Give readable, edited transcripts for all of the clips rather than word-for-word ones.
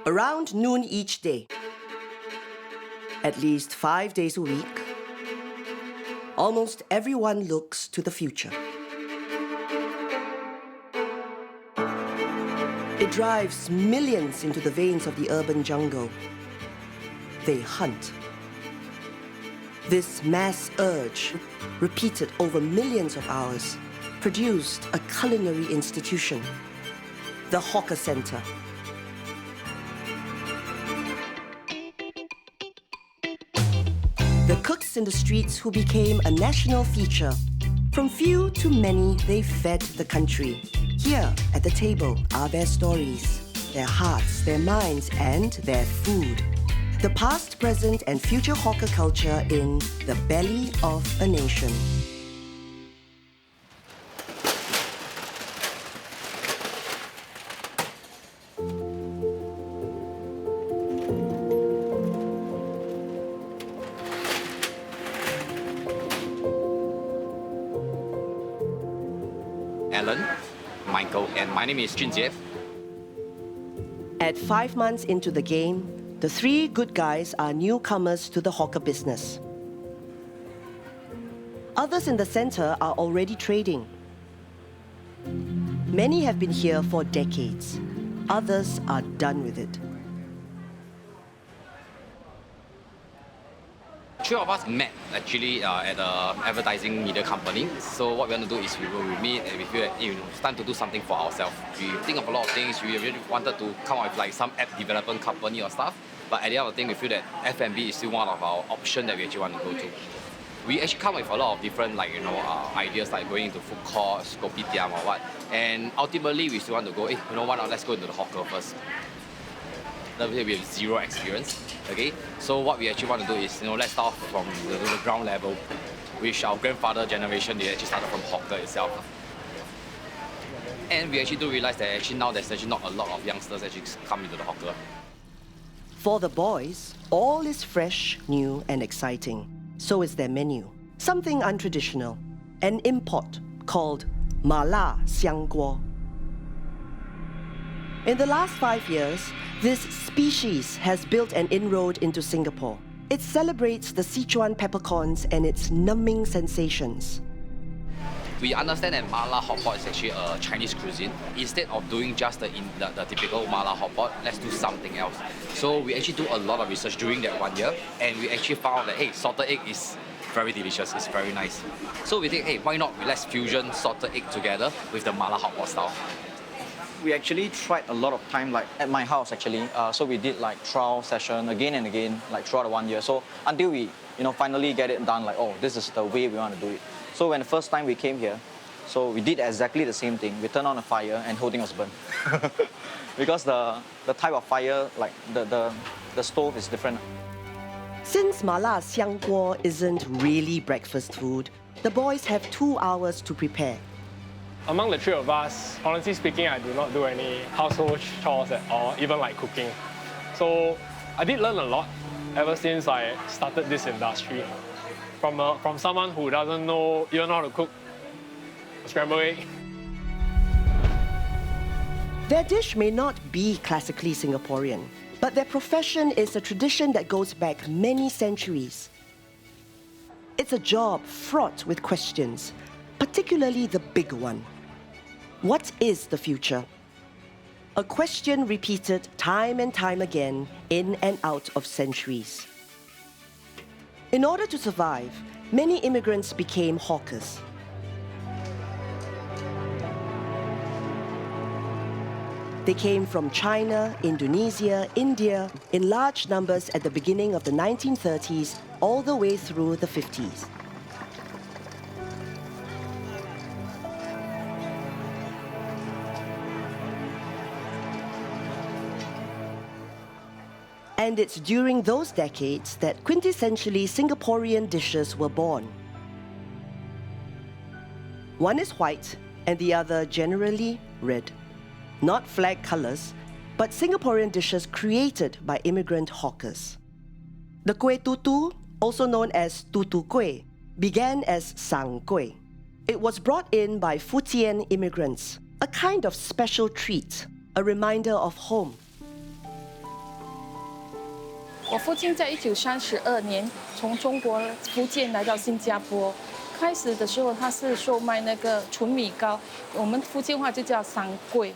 Around noon each day, at least 5 days a week, almost everyone looks to the future. It drives millions into the veins of the urban jungle. They hunt. This mass urge, repeated over millions of hours, produced a culinary institution, the Hawker Center. The cooks in the streets who became a national feature. From few to many, they fed the country. Here at the table are their stories, their hearts, their minds, and their food. The past, present, and future hawker culture in the belly of a nation. Alan, Michael, and my name is Junjie. At 5 months into the game, the three good guys are newcomers to the hawker business. Others in the center are already trading. Many have been here for decades. Others are done with it. Three of us met actually at an advertising media company. So what we want to do is we meet and we feel that it's time to do something for ourselves. We think of a lot of things. We really wanted to come up with like some app development company or stuff. But at the end of the day, we feel that F&B is still one of our options that we actually want to go to. We actually come with a lot of different ideas like going into food courts, kopitiam or what. And ultimately, we still want to go, why not let's go into the hawker first. We have zero experience, okay? So what we actually want to do is, let's start from the ground level, which our grandfather generation, they actually started from hawker itself. And we actually do realize that actually now there's actually not a lot of youngsters actually come into the hawker. For the boys, all is fresh, new, and exciting. So is their menu. Something untraditional, an import called Mala Xiang Guo. In the last 5 years, this species has built an inroad into Singapore. It celebrates the Sichuan peppercorns and its numbing sensations. We understand that mala hotpot is actually a Chinese cuisine. Instead of doing just the typical mala hotpot, let's do something else. So we actually do a lot of research during that 1 year, and we actually found that, salted egg is very delicious, it's very nice. So we think, why not let's fusion salted egg together with the mala hotpot style. We actually tried a lot of time, like at my house actually. So we did like trial session again and again, like throughout the 1 year. So until we, finally get it done, like, this is the way we want to do it. So when the first time we came here, so we did exactly the same thing. We turned on a fire and whole thing was burnt. Because the type of fire, like the stove is different. Since Mala Xiang Guo isn't really breakfast food, the boys have 2 hours to prepare. Among the three of us, honestly speaking, I do not do any household chores at all, even like cooking. So I did learn a lot ever since I started this industry. From someone who doesn't know even how to cook a scrambled egg. Their dish may not be classically Singaporean, but their profession is a tradition that goes back many centuries. It's a job fraught with questions, particularly the big one. What is the future? A question repeated time and time again, in and out of centuries. In order to survive, many immigrants became hawkers. They came from China, Indonesia, India, in large numbers at the beginning of the 1930s, all the way through the 50s. And it's during those decades that quintessentially Singaporean dishes were born. One is white and the other generally red. Not flag colors, but Singaporean dishes created by immigrant hawkers. The kueh tutu, also known as tutu kueh, began as sang kueh. It was brought in by Fujian immigrants, a kind of special treat, a reminder of home. 我父亲在1932年从中国福建来到新加坡，开始的时候他是售卖那个纯米糕，我们福建话就叫三桂，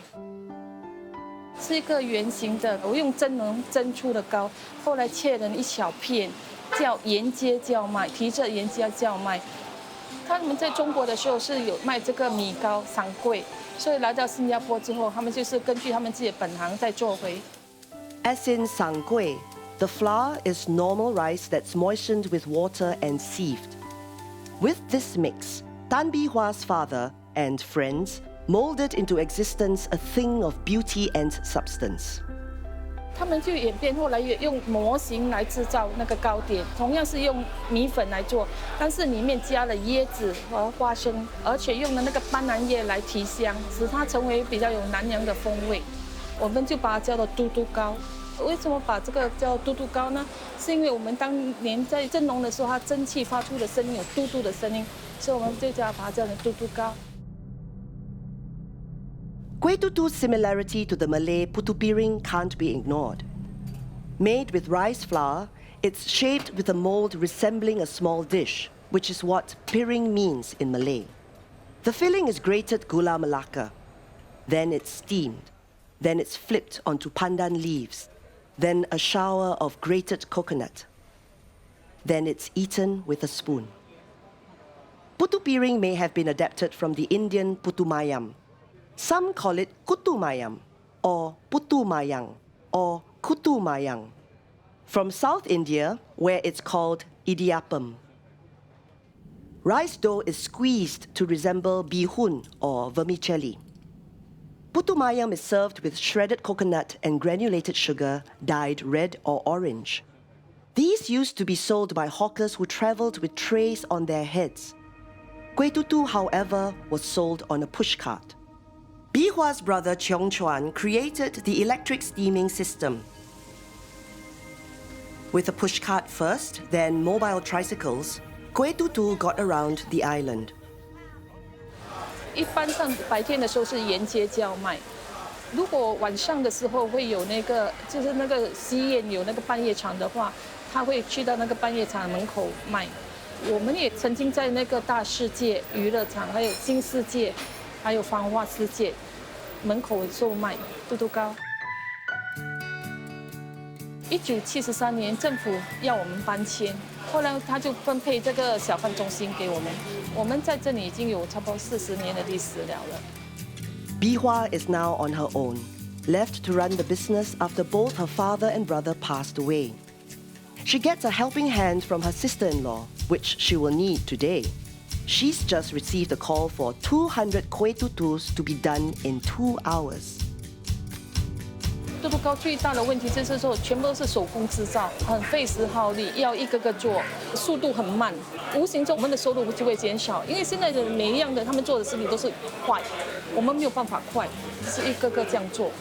是一个圆形的，我用蒸笼蒸出的糕，后来切成一小片，叫沿街叫卖，提着沿街叫卖。他们在中国的时候是有卖这个米糕三桂，所以来到新加坡之后，他们就是根据他们自己的本行再做回。As in sang kueh, the flour is normal rice that's moistened with water and sieved. With this mix, Tan Bi Hua's father and friends molded into existence a thing of beauty and substance. 他们就演变，后来也用模型来制造那个糕点，同样是用米粉来做，但是里面加了椰子和花生，而且用了那个斑斓叶来提香，使它成为比较有南洋的风味。我们就把它叫做嘟嘟糕。为什么把这个叫嘟嘟糕呢？是因为我们当年在蒸笼的时候，它蒸汽发出的声音有嘟嘟的声音，所以我们就把它叫成嘟嘟糕。Kueh tutu's similarity to the Malay putu piring can't be ignored. Made with rice flour, it's shaped with a mold resembling a small dish, which is what piring means in Malay. The filling is grated gula melaka. Then it's steamed. Then it's flipped onto pandan leaves. Then a shower of grated coconut. Then it's eaten with a spoon. Putu piring may have been adapted from the Indian putu mayam. Some call it kutu mayam, or putu mayang, or kutu mayang. From South India, where it's called idiyappam. Rice dough is squeezed to resemble bihun or vermicelli. Putu mayam is served with shredded coconut and granulated sugar dyed red or orange. These used to be sold by hawkers who travelled with trays on their heads. Kueh tutu, however, was sold on a pushcart. Bi Hua's brother Cheong Chuan created the electric steaming system. With a pushcart first, then mobile tricycles, Kueh tutu got around the island. 一般上白天的时候是沿街叫卖，如果晚上的时候会有那个，就是那个西宴有那个半夜场的话，他会去到那个半夜场门口卖。我们也曾经在那个大世界娱乐场，还有金世界，还有繁华世界门口售卖嘟嘟糕。1973年，政府要我们搬迁，后来他就分配这个小贩中心给我们。我们在这里已经有差不多40年的历史了。Bi Hua is now on her own, left to run the business after both her father and brother passed away. She gets a helping hand from her sister-in-law, which she will need today. She's just received a call for 200 kueh tutus to be done in 2 hours. 嘟嘟糕最大的问题就是说，全部都是手工制造，很费时耗力，要一个个做，速度很慢，无形中我们的收入就会减少。因为现在的每一样的他们做的事情都是快，我们没有办法快，是一个个这样做。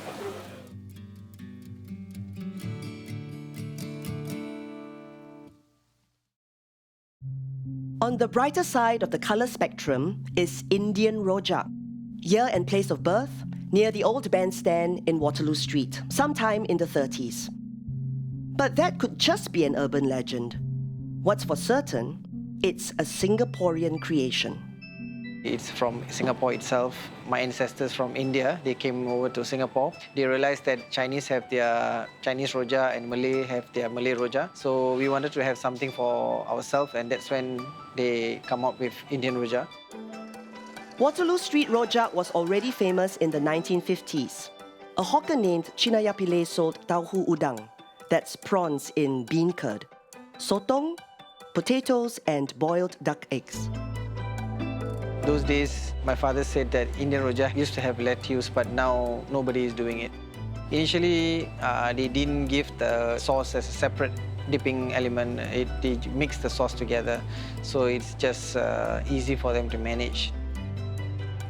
On the brighter side of the color spectrum is Indian Rojak. Year and place of birth, near the old bandstand in Waterloo Street, sometime in the 30s. But that could just be an urban legend. What's for certain, it's a Singaporean creation. It's from Singapore itself. My ancestors from India, they came over to Singapore. They realized that Chinese have their Chinese Rojak and Malay have their Malay Rojak. So we wanted to have something for ourselves, and that's when they come up with Indian Rojak. Waterloo Street Rojak was already famous in the 1950s. A hawker named Chinaya Pillay sold tauhu udang, that's prawns in bean curd, sotong, potatoes, and boiled duck eggs. Those days, my father said that Indian Rojak used to have lettuce, but now nobody is doing it. Initially, they didn't give the sauce as a separate dipping element. They mix the sauce together, so it's just easy for them to manage.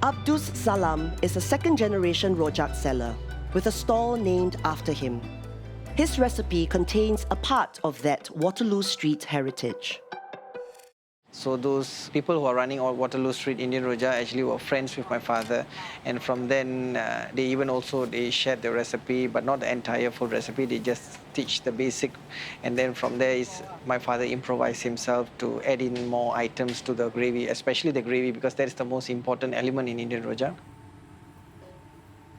Abdus Salam is a second-generation Rojak seller with a stall named after him. His recipe contains a part of that Waterloo Street heritage. So those people who are running on Waterloo Street Indian Rojak actually were friends with my father, and from then they shared the recipe, but not the entire full recipe. They just teach the basic, and then from there my father improvised himself to add in more items to the gravy, especially the gravy, because that is the most important element in Indian Rojak.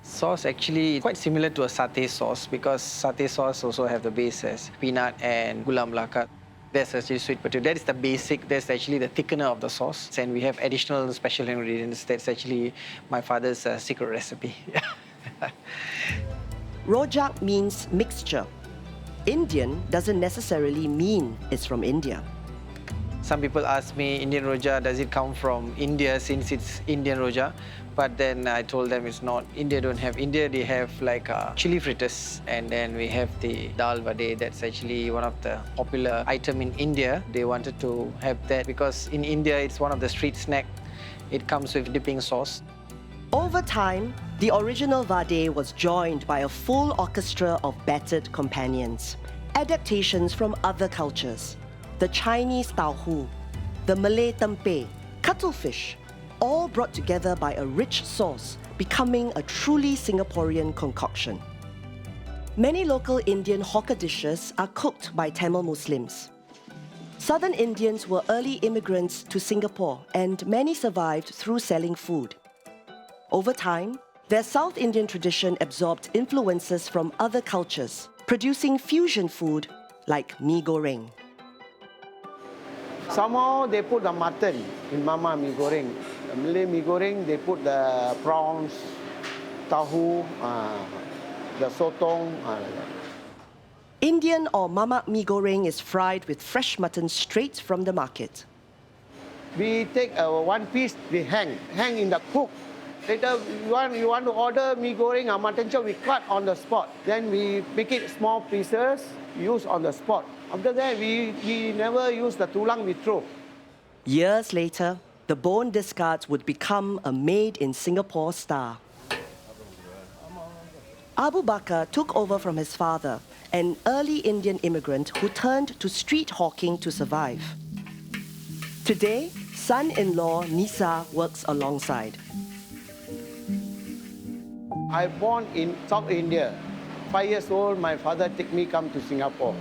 Sauce actually quite similar to a satay sauce, because satay sauce also have the base as peanut and gula melaka. That's actually sweet potato. That is the basic, that's actually the thickener of the sauce. And we have additional special ingredients. That's actually my father's secret recipe. Rojak means mixture. Indian doesn't necessarily mean it's from India. Some people ask me, Indian Rojak, does it come from India since it's Indian Rojak? But then I told them it's not. India don't have. India, they have like chili fritters. And then we have the dal vade. That's actually one of the popular item in India. They wanted to have that because in India, it's one of the street snack. It comes with dipping sauce. Over time, the original vade was joined by a full orchestra of battered companions, adaptations from other cultures. The Chinese tauhu, the Malay tempeh, cuttlefish, all brought together by a rich sauce, becoming a truly Singaporean concoction. Many local Indian hawker dishes are cooked by Tamil Muslims. Southern Indians were early immigrants to Singapore, and many survived through selling food. Over time, their South Indian tradition absorbed influences from other cultures, producing fusion food like mee goreng. Somehow they put the mutton in mama mee goreng. The Malay mee goreng, they put the prawns, tahu, the sotong. Like that. Indian or mamak mee goreng is fried with fresh mutton straight from the market. We take one piece, we hang in the cook. Later, you want to order mee goreng or mutton chop, we cut on the spot. Then we make it small pieces, use on the spot. After that, we never use the tulang, we throw. Years later, the bone discards would become a made-in-Singapore star. Abu Bakar took over from his father, an early Indian immigrant who turned to street hawking to survive. Today, son-in-law Nisa works alongside. I born in South India. 5 years old, my father take me come to Singapore.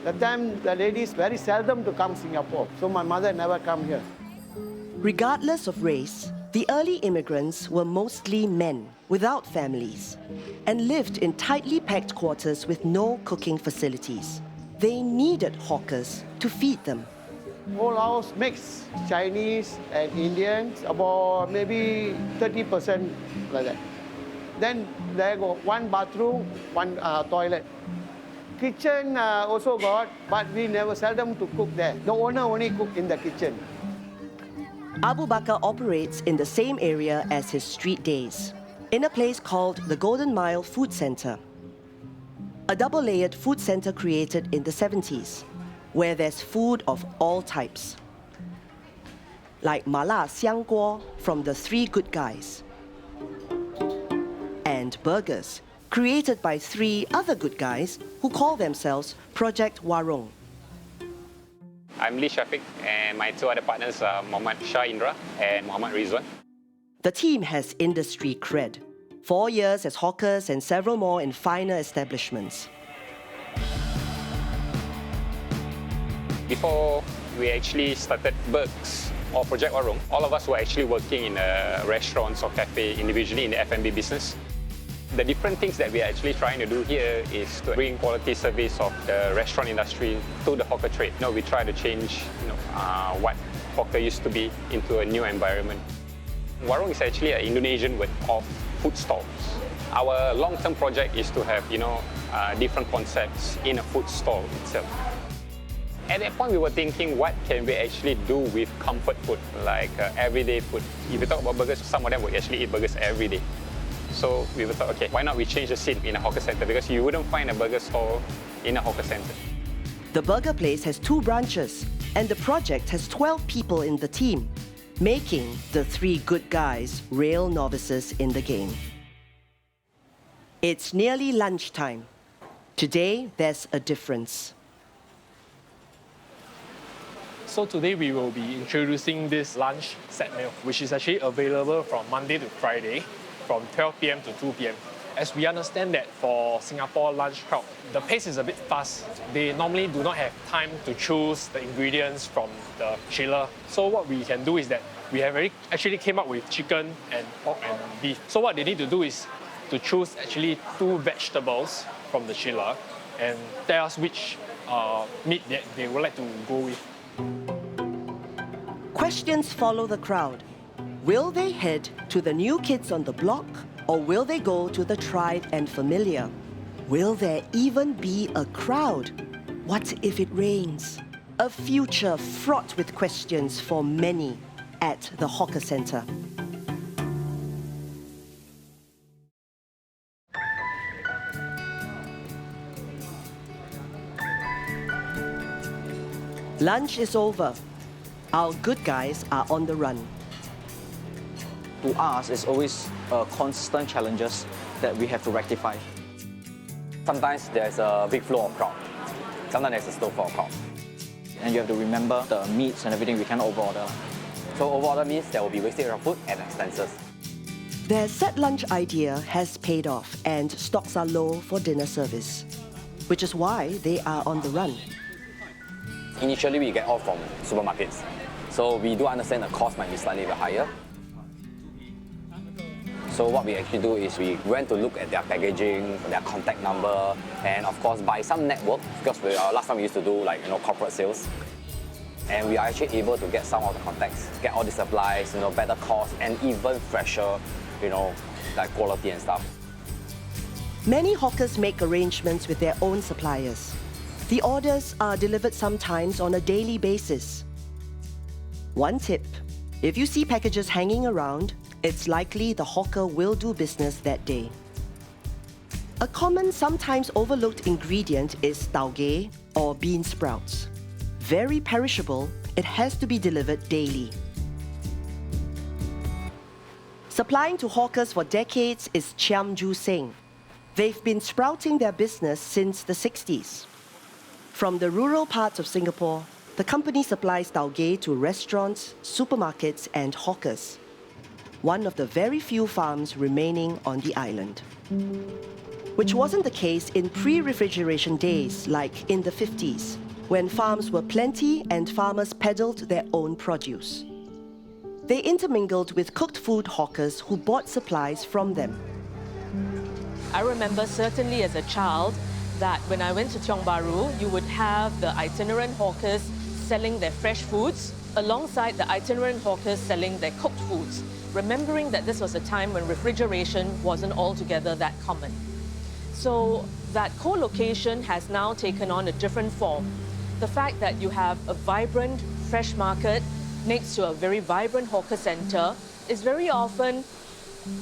That time, the ladies very seldom to come Singapore, so my mother never come here. Regardless of race, the early immigrants were mostly men without families and lived in tightly packed quarters with no cooking facilities. They needed hawkers to feed them. Whole house mixed, Chinese and Indians, about maybe 30% like that. Then there go one bathroom, one toilet. Kitchen also got, but we never seldom to cook there. The owner only cook in the kitchen. Abu Bakar operates in the same area as his street days, in a place called the Golden Mile Food Centre. A double-layered food centre created in the 70s, where there's food of all types. Like mala xiang guo from the Three Good Guys. And burgers, created by 3 other good guys who call themselves Project Warung. I'm Lee Shafiq, and my 2 other partners are Muhammad Shah Indra and Muhammad Rizwan. The team has industry cred. 4 years as hawkers and several more in finer establishments. Before we actually started Berks or Project Warung, all of us were actually working in restaurants or cafe individually in the F&B business. The different things that we are actually trying to do here is to bring quality service of the restaurant industry to the hawker trade. We try to change what hawker used to be into a new environment. Warung is actually an Indonesian word of food stalls. Our long-term project is to have different concepts in a food stall itself. At that point, we were thinking, what can we actually do with comfort food, like everyday food? If you talk about burgers, some of them would actually eat burgers every day. So we thought, okay, why not we change the scene in a hawker center? Because you wouldn't find a burger stall in a hawker center. The burger place has 2 branches, and the project has 12 people in the team, making the 3 good guys real novices in the game. It's nearly lunchtime. Today, there's a difference. So today we will be introducing this lunch set meal, which is actually available from Monday to Friday from 12 p.m. to 2 p.m. As we understand that for Singapore lunch crowd, the pace is a bit fast. They normally do not have time to choose the ingredients from the chiller. So what we can do is that we have actually came up with chicken and pork and beef. So what they need to do is to choose actually 2 vegetables from the chiller and tell us which meat that they would like to go with. Questions follow the crowd. Will they head to the new kids on the block, or will they go to the tried and familiar? Will there even be a crowd? What if it rains? A future fraught with questions for many at the hawker centre. Lunch is over. Our good guys are on the run. To us, it's always constant challenges that we have to rectify. Sometimes there's a big flow of crowd. Sometimes there's a slow flow of crowd. And you have to remember the meats and everything, we cannot overorder. So overorder means there will be wastage of food and expenses. Their set lunch idea has paid off and stocks are low for dinner service, which is why they are on the run. Initially, we get all from supermarkets. So we do understand the cost might be slightly higher. So what we actually do is we went to look at their packaging, their contact number, and of course by some network, because last time we used to do corporate sales. And we are actually able to get some of the contacts, get all the supplies, better cost, and even fresher, like quality and stuff. Many hawkers make arrangements with their own suppliers. The orders are delivered sometimes on a daily basis. One tip, if you see packages hanging around, it's likely the hawker will do business that day. A common, sometimes overlooked ingredient is taugeh or bean sprouts. Very perishable, it has to be delivered daily. Supplying to hawkers for decades is Chiam Ju Seng. They've been sprouting their business since the 60s. From the rural parts of Singapore, the company supplies taugeh to restaurants, supermarkets, and hawkers. One of the very few farms remaining on the island. Which wasn't the case in pre-refrigeration days like in the 50s, when farms were plenty and farmers peddled their own produce. They intermingled with cooked food hawkers who bought supplies from them. I remember certainly as a child that when I went to Tiong Bahru, you would have the itinerant hawkers selling their fresh foods alongside the itinerant hawkers selling their cooked foods, remembering that this was a time when refrigeration wasn't altogether that common. So that co-location has now taken on a different form. The fact that you have a vibrant fresh market next to a very vibrant hawker centre is very often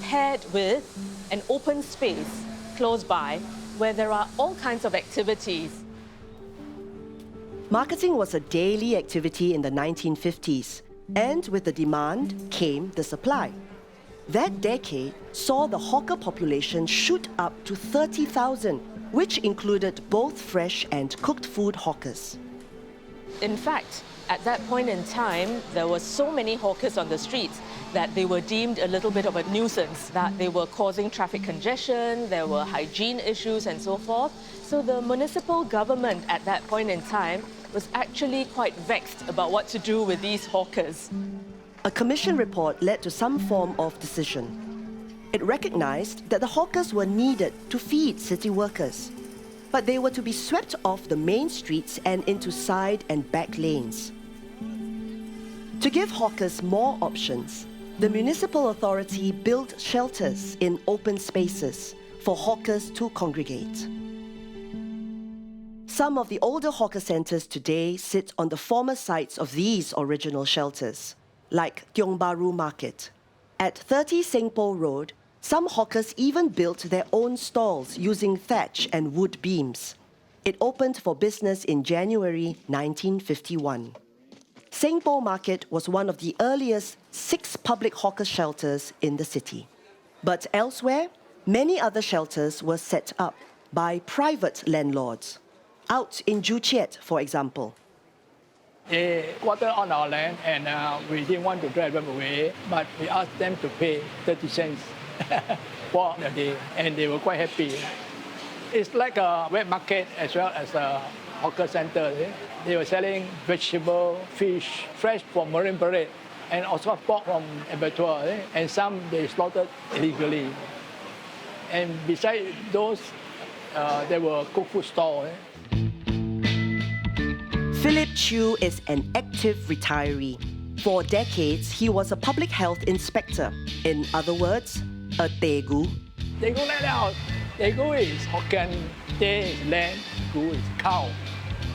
paired with an open space close by where there are all kinds of activities. Marketing was a daily activity in the 1950s, and with the demand came the supply. That decade saw the hawker population shoot up to 30,000, which included both fresh and cooked food hawkers. In fact, at that point in time, there were so many hawkers on the streets that they were deemed a little bit of a nuisance, that they were causing traffic congestion, there were hygiene issues and so forth. So the municipal government at that point in time was actually quite vexed about what to do with these hawkers. A commission report led to some form of decision. It recognized that the hawkers were needed to feed city workers, but they were to be swept off the main streets and into side and back lanes. To give hawkers more options, the municipal authority built shelters in open spaces for hawkers to congregate. Some of the older hawker centres today sit on the former sites of these original shelters, like Tiong Bahru Market. At 30 Seng Poh Road, some hawkers even built their own stalls using thatch and wood beams. It opened for business in January 1951. Seng Poh Market was one of the earliest 6 public hawker shelters in the city. But elsewhere, many other shelters were set up by private landlords. Out in Joo Chiat, for example. They quarter on our land, and we didn't want to drive them away, but we asked them to pay 30 cents for a day, and they were quite happy. It's like a wet market as well as a hawker center. They were selling vegetable, fish, fresh from Marine Parade, and also pork from abattoir, and some they slaughtered illegally. And besides those, there were cooked food stalls. Philip Chew is an active retiree. For decades, he was a public health inspector. In other words, a tegu. Tegu let out. Tegu is Hokkien, te is land, gu is cow.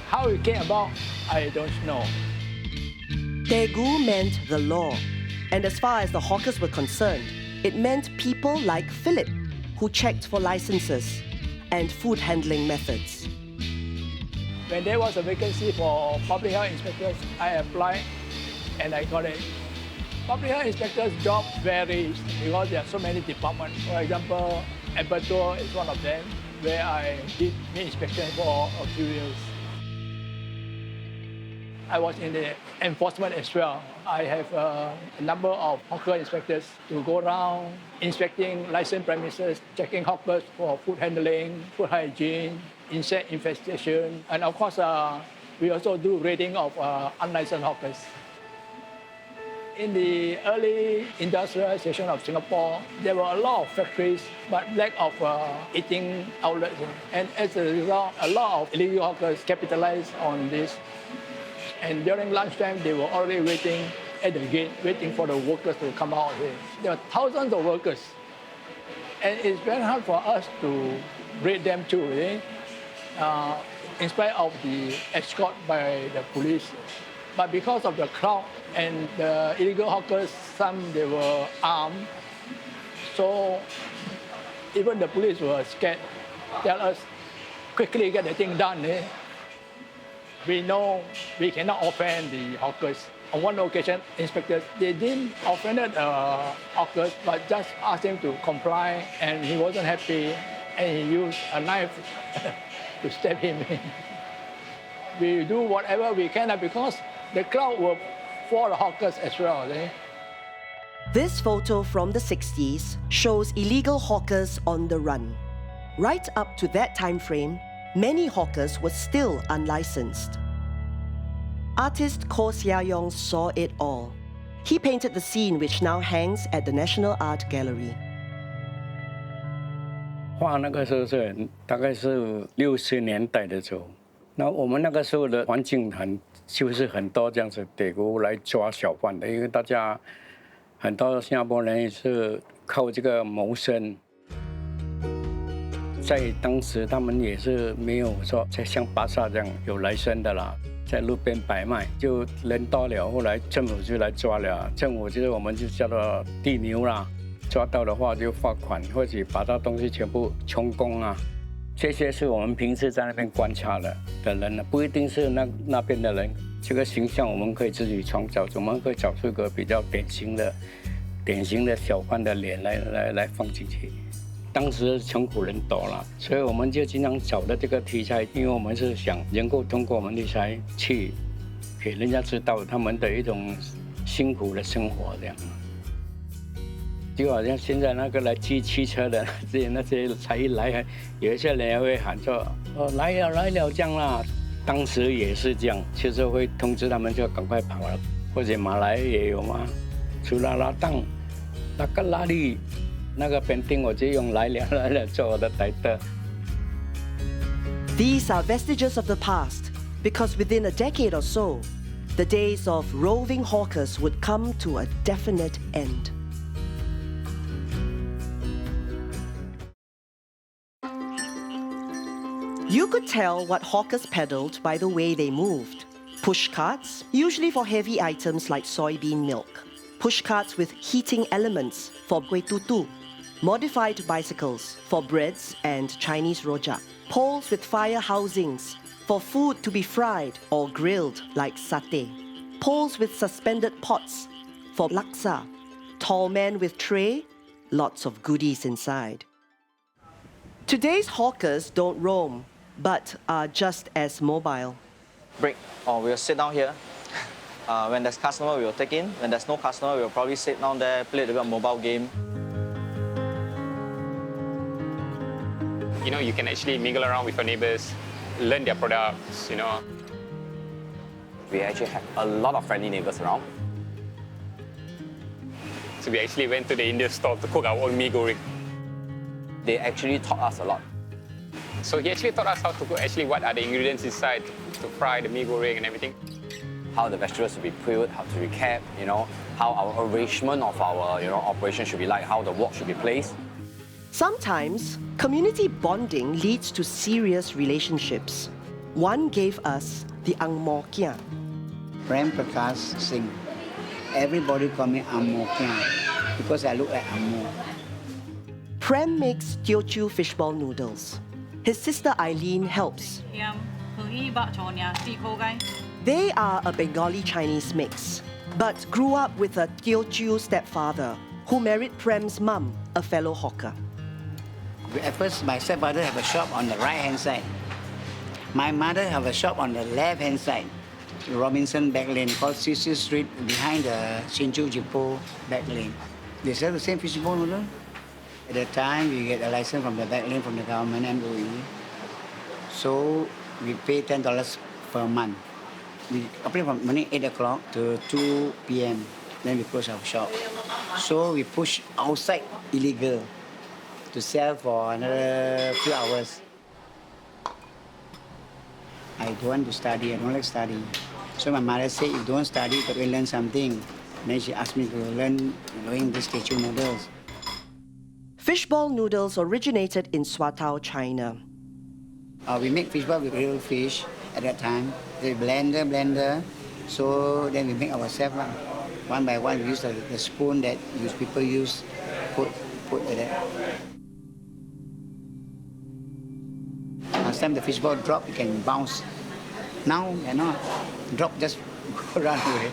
How it came about, I don't know. Tegu meant the law. And as far as the hawkers were concerned, it meant people like Philip, who checked for licenses and food handling methods. When there was a vacancy for public health inspectors, I applied and I got it. Public health inspectors' job varies because there are so many departments. For example, abattoir is one of them, where I did meat inspection for a few years. I was in the enforcement as well. I have a number of hawker inspectors to go around inspecting licensed premises, checking hawkers for food handling, food hygiene, insect infestation, and of course, we also do raiding of unlicensed hawkers. In the early industrialization of Singapore, there were a lot of factories, but lack of eating outlets. And as a result, a lot of illegal hawkers capitalized on this. And during lunchtime, they were already waiting at the gate, waiting for the workers to come out here. There are thousands of workers. And it's very hard for us to raid them too, in spite of the escort by the police. But because of the crowd and the illegal hawkers, some they were armed. So even the police were scared, tell us, quickly get the thing done. We know we cannot offend the hawkers. On one occasion, inspectors, they didn't offend hawkers, but just asked him to comply, and he wasn't happy, and he used a knife to stab him. We do whatever we can because the crowd were for the hawkers as well. This photo from the 60s shows illegal hawkers on the run. Right up to that time frame, many hawkers were still unlicensed. Artist Koh Sia Yong saw it all. He painted the scene which now hangs at the National Art Gallery. 画那个时候是大概是60年代的时候，那我们那个时候的环境就是很多这样子歹徒来抓小贩的，因为大家很多新加坡人也是靠这个谋生。在当时他们也是没有说像巴萨这样有来生的啦，在路边摆卖，就人多了，后来政府就来抓了，政府就是我们就叫做地牛啦。 抓到的话就罚款，或者把他东西全部充公啊。这些是我们平时在那边观察的人呢，不一定是那边的人。这个形象我们可以自己创造，我们可以找出一个比较典型的小贩的脸来放进去。当时穷苦人多了，所以我们就经常找的这个题材，因为我们是想能够通过我们题材去给人家知道他们的一种辛苦的生活这样。 就好像现在那个来骑汽车的那些才一来，有一些人也会喊说：“哦，来了这样啦。”当时也是这样，就是会通知他们就赶快跑了。或者马来也有嘛，除了拉档、那个拉力，那个本丁我就用来了做我的台灯。 These are vestiges of the past, because within a decade or so, the days of roving hawkers would come to a definite end. You could tell what hawkers peddled by the way they moved. Push carts, usually for heavy items like soybean milk. Push carts with heating elements for kueh tutu. Modified bicycles for breads and Chinese rojak. Poles with fire housings for food to be fried or grilled like satay. Poles with suspended pots for laksa. Tall men with tray, lots of goodies inside. Today's hawkers don't roam, but are just as mobile. Break, or we'll sit down here, When there's customer, we will take in. When there's no customer, we'll probably sit down there, play a little bit of mobile game. You know, you can actually mingle around with your neighbors, learn their products, you know. We actually have a lot of friendly neighbors around. So we actually went to the Indian store to cook our own mee goreng. They actually taught us a lot. So he actually taught us how to cook, actually what are the ingredients inside to fry the mee goreng and everything. How the vegetables should be peeled, how to recap, you know, how our arrangement of our, operation should be like, how the wok should be placed. Sometimes, community bonding leads to serious relationships. One gave us the Ang Mo Kia. Prem Prakash Singh. Everybody call me Ang Mo Kia because I look like Ang Mo. Prem makes Teochew fishball noodles. His sister Eileen helps. They are a Bengali-Chinese mix, but grew up with a Teochew stepfather who married Prem's mum, a fellow hawker. At first, my stepfather have a shop on the right-hand side. My mother have a shop on the left-hand side. Robinson back lane called Sisi Street behind the Shinju Jipo back lane. They sell the same fishball noodle. At the time, we get a license from the back lane from the government, MOE. So we pay $10 per month. We operate from morning 8 o'clock to 2 p.m. Then we close our shop. So we push outside illegal to sell for another few hours. I don't want to study, I don't like studying. So my mother said, if you don't study, you can learn something. Then she asked me to learn doing this Teochew noodles. Fishball noodles originated in Swatow, China. We make fishball with real fish at that time. The blender. So then we make ourselves. One by one, we use the spoon that people use, put like that. Last time the fishball drop, you can bounce. Now, cannot. Drop, just go run away.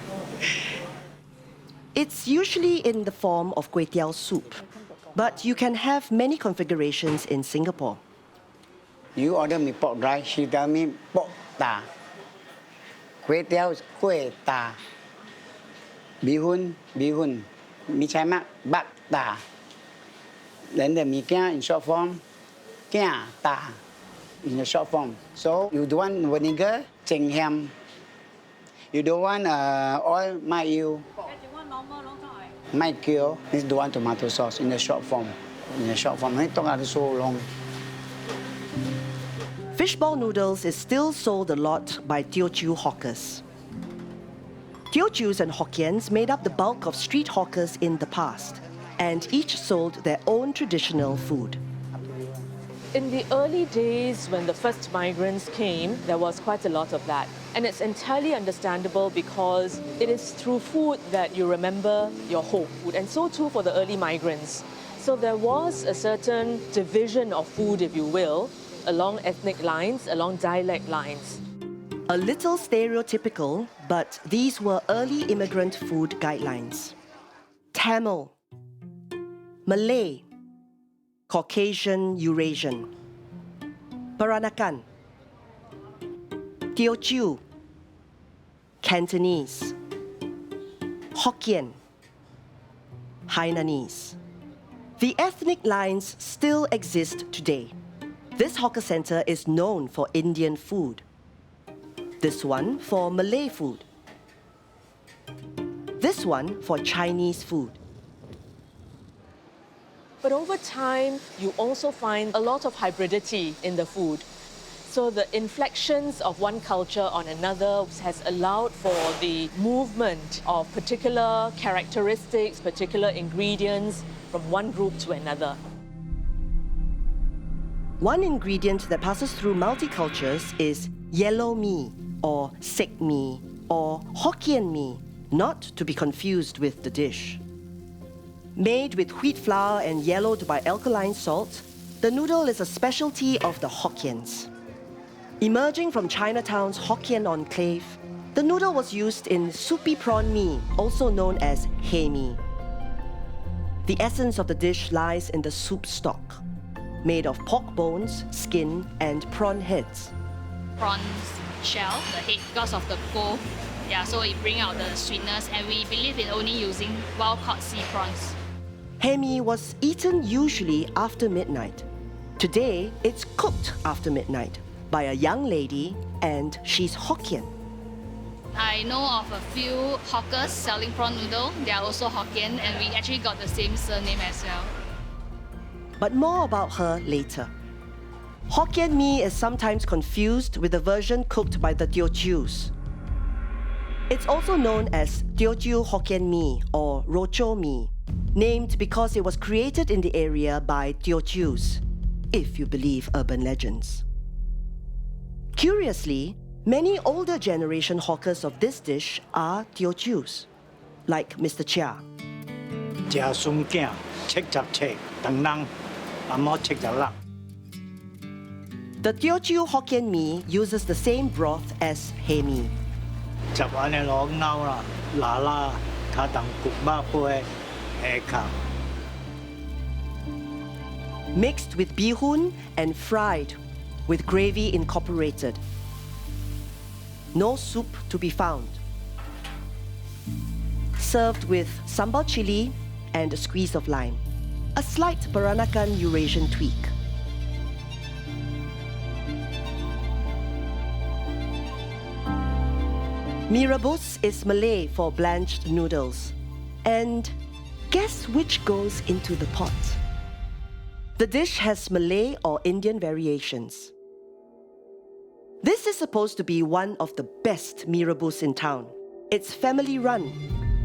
It's usually in the form of kway teow soup, but you can have many configurations in Singapore. You order me pork dry, she tell me pork ta. Kway teow is kway ta. Bihun. Mi chai mak, bak ta. Then the mi kia in short form, kia ta. In the short form. So you don't want vinegar, cheng ham. You don't want oil, mai you. Mai kyo. This don't want tomato sauce in the short form. It took so long. Fishball noodles is still sold a lot by Teochew hawkers. Teochews and Hokkiens made up the bulk of street hawkers in the past, and each sold their own traditional food. In the early days, when the first migrants came, there was quite a lot of that. And it's entirely understandable because it is through food that you remember your home food, and so too for the early migrants. So there was a certain division of food, if you will, along ethnic lines, along dialect lines. A little stereotypical, but these were early immigrant food guidelines. Tamil, Malay, Caucasian Eurasian, Peranakan, Teochew, Cantonese, Hokkien, Hainanese. The ethnic lines still exist today. This hawker center is known for Indian food. This one for Malay food. This one for Chinese food. But over time, you also find a lot of hybridity in the food. So the inflections of one culture on another has allowed for the movement of particular characteristics, particular ingredients from one group to another. One ingredient that passes through multicultures is yellow mee, or sek mee, or Hokkien mee, not to be confused with the dish. Made with wheat flour and yellowed by alkaline salt, the noodle is a specialty of the Hokkiens. Emerging from Chinatown's Hokkien enclave, the noodle was used in soupy prawn mee, also known as hae mee. The essence of the dish lies in the soup stock, made of pork bones, skin, and prawn heads. Prawns shell, the head, because of the go Yeah, so it brings out the sweetness, and we believe in only using wild-caught sea prawns. Hae mee was eaten usually after midnight. Today, it's cooked after midnight by a young lady, and she's Hokkien. I know of a few hawkers selling prawn noodle. They are also Hokkien, and we actually got the same surname as well. But more about her later. Hokkien mee is sometimes confused with the version cooked by the Teochews. It's also known as Teochew Hokkien mee or Rocho mee, named because it was created in the area by Teochews, if you believe urban legends. Curiously, many older generation hawkers of this dish are Teochews, like Mr. Chia. Chia sum kia, chek chak chek, tang nang, amo chek chak lak. The Teochew Hokkien mee uses the same broth as hae mee. Chap ane lo ngau la, la la, ka tang kuk ba poe, e ka. Mixed with bihun and fried with gravy incorporated. No soup to be found. Served with sambal chili and a squeeze of lime. A slight Peranakan Eurasian tweak. Mee rebus is Malay for blanched noodles. And guess which goes into the pot? The dish has Malay or Indian variations. This is supposed to be one of the best mee rebus in town. It's family run,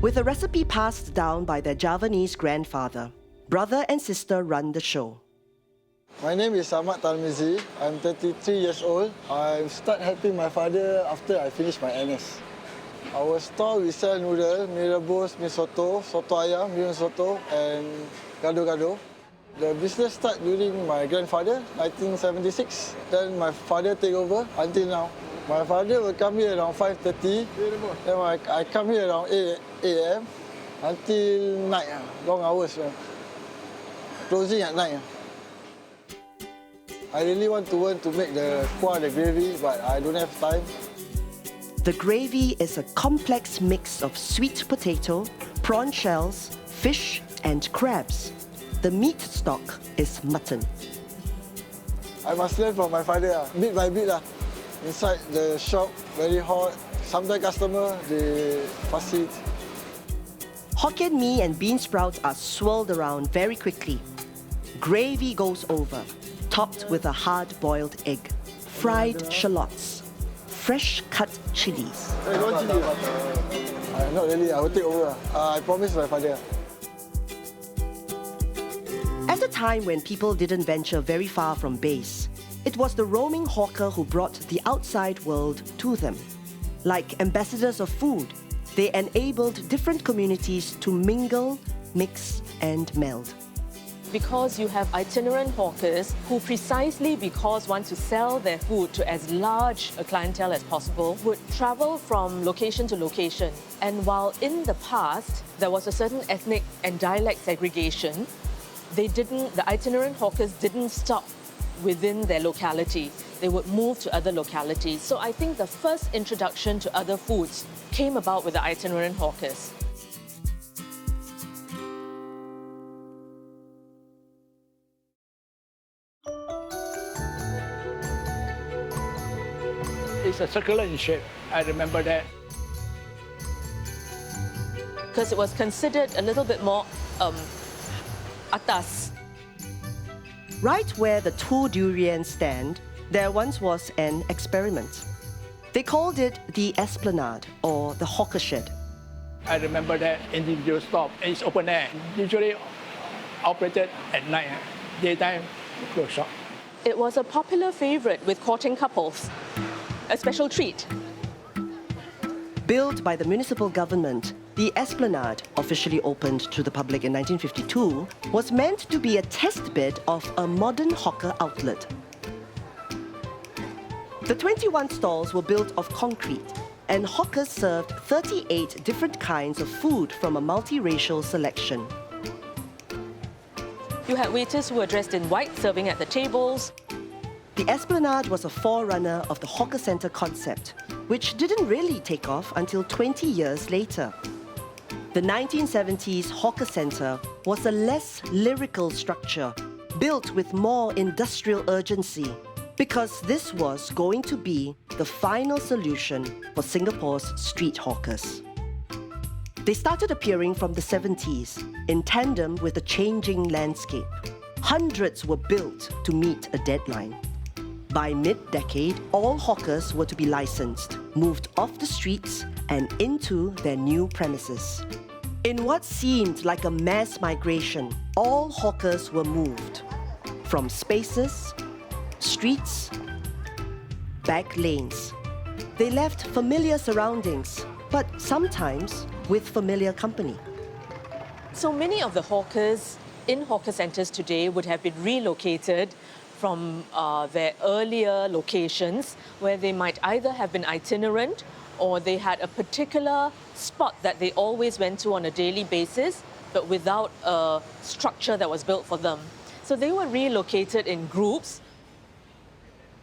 with a recipe passed down by their Javanese grandfather. Brother and sister run the show. My name is Ahmad Tarmizi. I'm 33 years old. I started helping my father after I finished my NS. Our store, we sell noodle, mee rebus, mee soto, soto ayam, mee soto, and gado-gado. The business started during my grandfather, 1976. Then my father take over until now. My father will come here around 5:30. Then I come here around 8 a.m. until night, long hours. Closing at night. I really want to learn to make the kuah, the gravy, but I don't have time. The gravy is a complex mix of sweet potato, prawn shells, fish, and crabs. The meat stock is mutton. I must learn from my father, bit by bit. Inside the shop, very hot. Sometimes customer, they fussy. Hokkien mee and bean sprouts are swirled around very quickly. Gravy goes over, topped with a hard-boiled egg, fried shallots, fresh cut chilies. Hey, don't chili. Not really, I will take over. I promise my father. At a time when people didn't venture very far from base, it was the roaming hawker who brought the outside world to them. Like ambassadors of food, they enabled different communities to mingle, mix, and meld. Because you have itinerant hawkers who, precisely because want to sell their food to as large a clientele as possible, would travel from location to location. And while in the past there was a certain ethnic and dialect segregation, the itinerant hawkers didn't stop within their locality. They would move to other localities. So I think the first introduction to other foods came about with the itinerant hawkers. It's a circular in shape. I remember that. Because it was considered a little bit more atas. Right where the two durians stand, there once was an experiment. They called it the Esplanade or the hawker shed. I remember that individual stop. It's open air, usually operated at night, daytime close shop. It was a popular favorite with courting couples. A special treat. Built by the municipal government, the Esplanade, officially opened to the public in 1952, was meant to be a test bed of a modern hawker outlet. The 21 stalls were built of concrete, and hawkers served 38 different kinds of food from a multiracial selection. You had waiters who were dressed in white serving at the tables. The Esplanade was a forerunner of the hawker centre concept, which didn't really take off until 20 years later. The 1970s hawker centre was a less lyrical structure, built with more industrial urgency, because this was going to be the final solution for Singapore's street hawkers. They started appearing from the 70s, in tandem with the changing landscape. Hundreds were built to meet a deadline. By mid-decade, all hawkers were to be licensed, moved off the streets and into their new premises. In what seemed like a mass migration, all hawkers were moved from spaces, streets, back lanes. They left familiar surroundings, but sometimes with familiar company. So many of the hawkers in hawker centres today would have been relocated from their earlier locations, where they might either have been itinerant or they had a particular spot that they always went to on a daily basis, but without a structure that was built for them. So they were relocated in groups.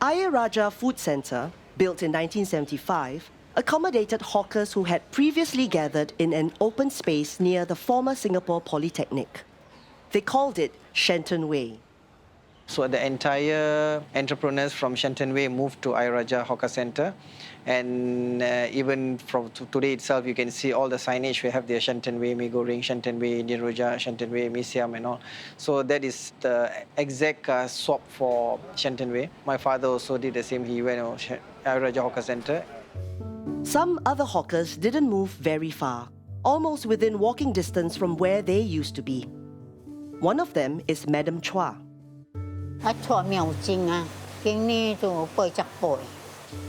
Ayer Rajah Food Centre, built in 1975, accommodated hawkers who had previously gathered in an open space near the former Singapore Polytechnic. They called it Shenton Way. So the entire entrepreneurs from Shenton Way moved to Ayer Rajah Hawker Centre, and even from today itself, you can see all the signage. We have the Shenton Way Mee Goreng, Shenton Way Indian Rojak, Shenton Way Mee Siam and all. So that is the exact swap for Shenton Way. My father also did the same. He went to Ayer Rajah Hawker Centre. Some other hawkers didn't move very far, almost within walking distance from where they used to be. One of them is Madam Chua. 我做苗精啊，今年就80歲，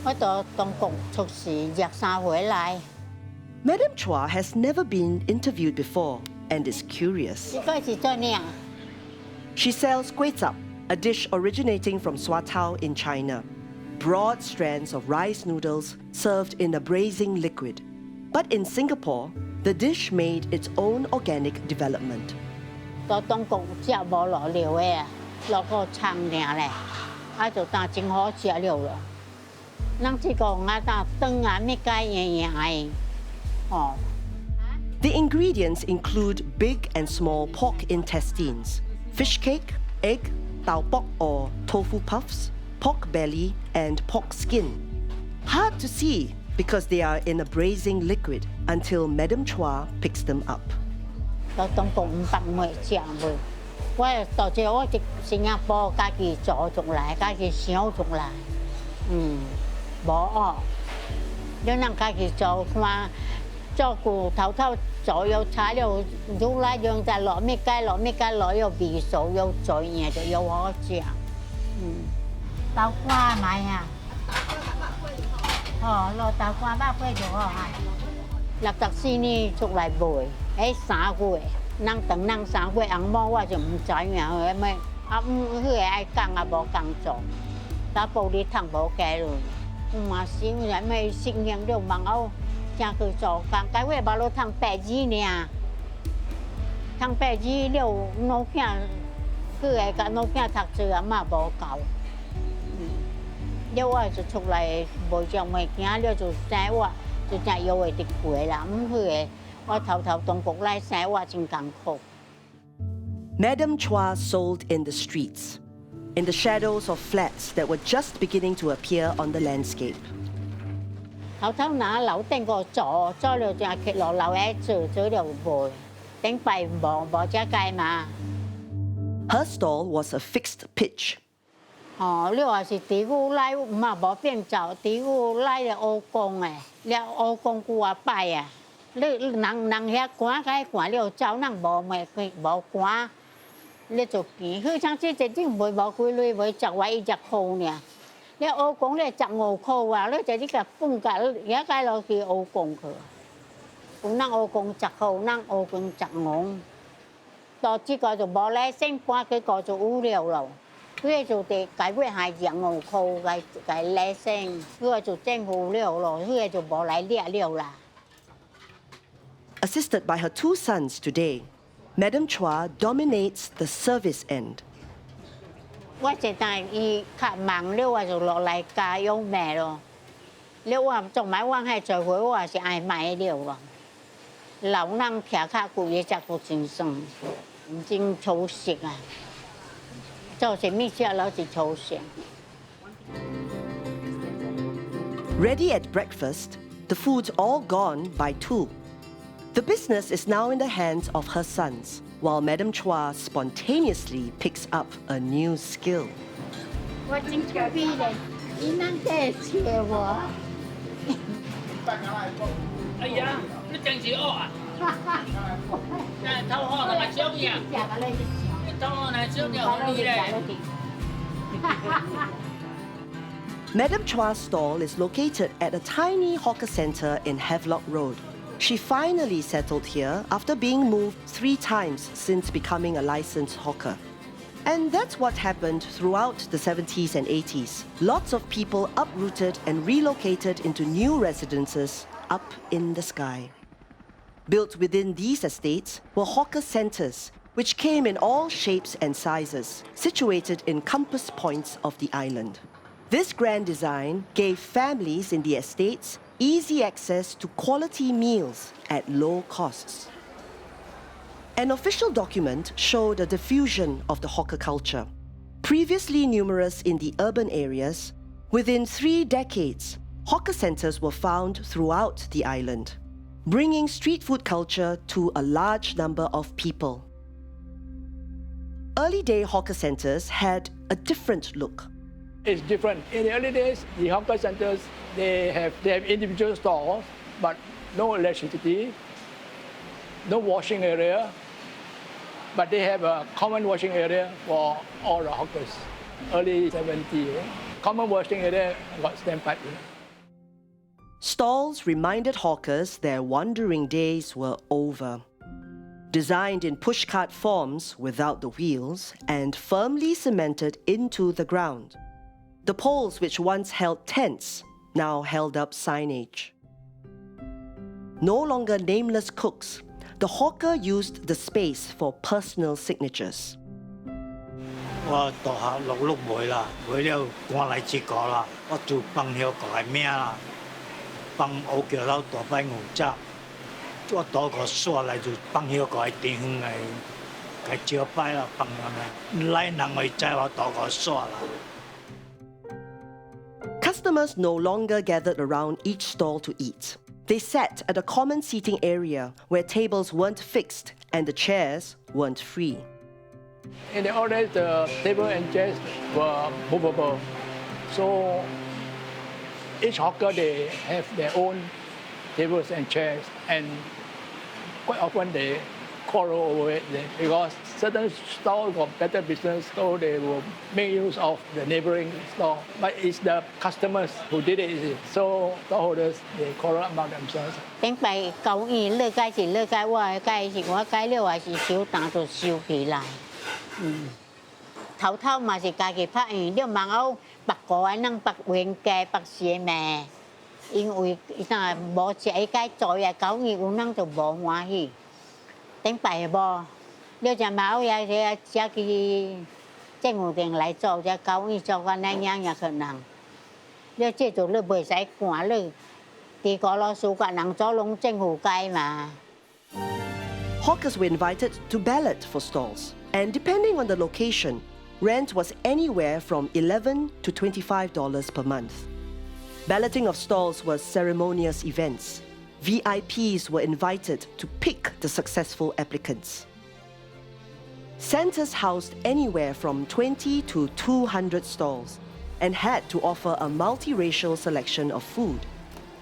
我到中國出事23回來。Madam Chua has never been interviewed before and is curious. 應該是這樣。 She sells kway chap, a dish originating from Swatao in China. Broad strands of rice noodles served in a braising liquid. But in Singapore, the dish made its own organic development. 到中國食無落料嘅啊，落個撐爾咧，啊就當真好食了咯。人這個我當燈啊咩解嘢嘢哦。 The ingredients include big and small pork intestines, fish cake, egg, tau pok or tofu puffs, pork belly, and pork skin. Hard to see because they are in a braising liquid until Madam Chua picks them up. 到中國500蚊食喎，我到這我喺新加坡家己做出來，家己想出來，無哦，你能家己做看，做過頭做有材料，如來用在落咩雞落有味素有嘴嘢就有好食，豆花買啊，落豆花包飛就好啊，立特斯呢出來賣。 3月，人等人3月，紅毛我就唔知影，因為迄個愛講也無工作，打玻璃窗無計咯。嘛是因為新興了忙後，正去做工，解話無落窗8字呢，窗8字了，老囝，佢個甲老囝讀書啊嘛無夠，了我就出來無種物件了就生活，就真有會得過啦，迄個。 Madam Chua sold in the streets, in the shadows of flats that were just beginning to appear on the landscape. Her stall was a fixed pitch. 你話是地區來，唔係無變做地區來嘅烏公誒，你烏公古啊拜啊！ 你人遐趕開趕了，走人無趕，你就見佢像這種賣無幾鐳，賣10塊1塊呢。你烏公咧15塊啊，你就呢個半價，而家落去烏公去。有人烏公10塊，有人烏公15。到這個就無來先搬，佢個就無聊咯。佢就地解決係15塊，解來先，佢就真無聊咯，佢就無來掠了啦。 Assisted by her 2 sons today, Madam Chua dominates the service end. 我現在伊較忙了，我就落來家用咩咯。了我做买往海做回我是爱买了咯。老人徛卡久也食都真爽，真粗食啊！做什么食都是粗食。Ready at breakfast, the food's all gone by 2. The business is now in the hands of her sons, while Madame Chua spontaneously picks up a new skill. 我真出味嘞，伊能得切我。哎呀，你真是恶啊！那偷喝同埋小嘢，偷喝同埋小嘢好啲咧。Madame Chua's stall is located at a tiny hawker center in Havelock Road. She finally settled here after being moved 3 times since becoming a licensed hawker. And that's what happened throughout the 70s and 80s. Lots of people uprooted and relocated into new residences up in the sky. Built within these estates were hawker centers, which came in all shapes and sizes, situated in compass points of the island. This grand design gave families in the estates easy access to quality meals at low costs. An official document showed a diffusion of the hawker culture. Previously numerous in the urban areas, within 3 decades, hawker centers were found throughout the island, bringing street food culture to a large number of people. Early day hawker centers had a different look. It's different. In the early days, the hawker centers, they have individual stores, but no electricity, no washing area, but they have a common washing area for all the hawkers. Early 70s, common washing area got stamped in. Stalls reminded hawkers their wandering days were over. Designed in pushcart forms without the wheels and firmly cemented into the ground. The poles which once held tents now held up signage. No longer nameless cooks, the hawker used the space for personal signatures. 我大學陸賣啦，賣了趕來這個啦，我做幫曉個嘅名啦，幫我叫到大擺牛雜，我多個刷來就幫曉個嘅地方嘅招牌啦，幫人來人去知我多個刷啦。Customers no longer gathered around each stall to eat. They sat at a common seating area where tables weren't fixed and the chairs weren't free. In the old days, the table and chairs were movable. So each hawker, they have their own tables and chairs, and quite often they quarrel over it because certain stalls got better business, so they will make use of the neighboring stall. But it's the customers who did it, so stallholders, they quarrel among themselves. 顶摆交易乐解是乐解，我的解是我解了，还是收单就收起来。头头嘛是家己拍圆，了忙后别个的人别冤家别邪咩，因为那无食伊解做呀交易，有人就无欢喜。顶摆无。 了就嘛，我也自己政府定来做，只交易做个那样也可能。了这就你袂使管你，地个老鼠个人做拢政府界嘛。 Hawkers were invited to ballot for stalls, and depending on the location, rent was anywhere from $11 to $25 per month. Balloting of stalls was ceremonious events. VIPs were invited to pick the successful applicants. Centers housed anywhere from 20 to 200 stalls and had to offer a multiracial selection of food.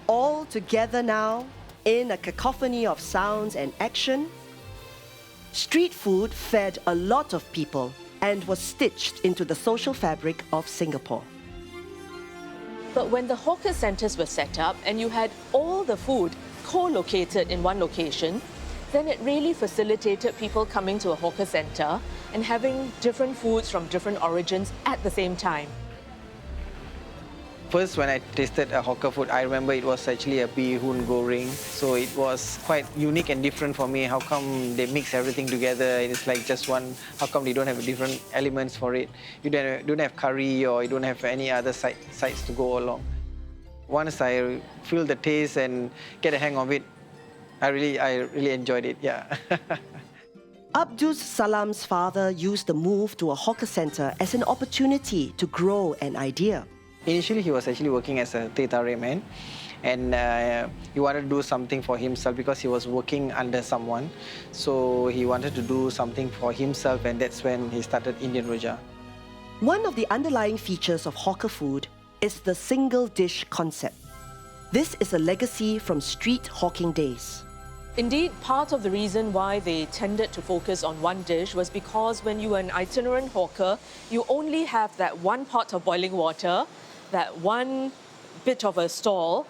All together now, in a cacophony of sounds and action, street food fed a lot of people and was stitched into the social fabric of Singapore. But when the hawker centres were set up and you had all the food co-located in one location, then it really facilitated people coming to a hawker centre and having different foods from different origins at the same time. First, when I tasted a hawker food, I remember it was actually a bihun goreng. So it was quite unique and different for me. How come they mix everything together? It's like just one. How come they don't have different elements for it? You don't have curry or you don't have any other sides to go along. Once I feel the taste and get a hang of it, I really enjoyed it, yeah. Abdus Salam's father used the move to a hawker center as an opportunity to grow an idea. Initially, he was actually working as a teh tarik man, and he wanted to do something for himself because he was working under someone. So he wanted to do something for himself, and that's when he started Indian Rojak. One of the underlying features of hawker food is the single dish concept. This is a legacy from street hawking days. Indeed, part of the reason why they tended to focus on one dish was because when you were an itinerant hawker, you only have that one pot of boiling water, that one bit of a stall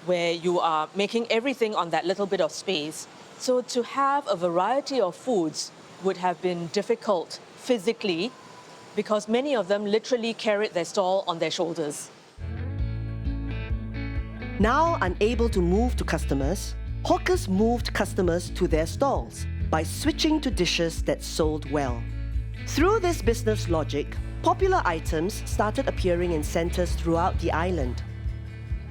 where you are making everything on that little bit of space. So to have a variety of foods would have been difficult physically because many of them literally carried their stall on their shoulders. Now unable to move to customers, hawkers moved customers to their stalls by switching to dishes that sold well. Through this business logic, popular items started appearing in centers throughout the island,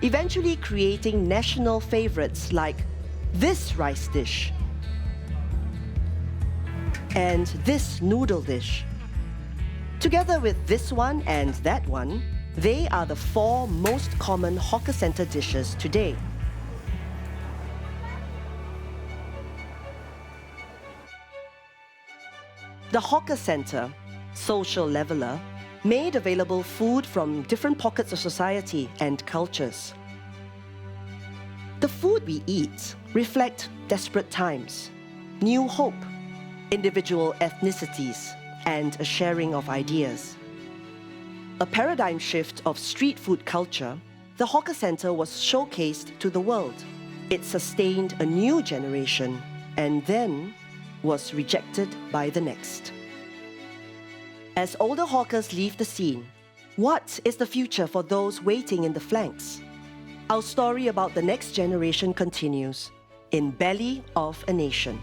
eventually creating national favorites like this rice dish and this noodle dish. Together with this one and that one, they are the 4 most common hawker center dishes today. The hawker center, social leveler, made available food from different pockets of society and cultures. The food we eat reflect desperate times, new hope, individual ethnicities, and a sharing of ideas. A paradigm shift of street food culture, the hawker center was showcased to the world. It sustained a new generation and then was rejected by the next. As older hawkers leave the scene, what is the future for those waiting in the flanks? Our story about the next generation continues in Belly of a Nation.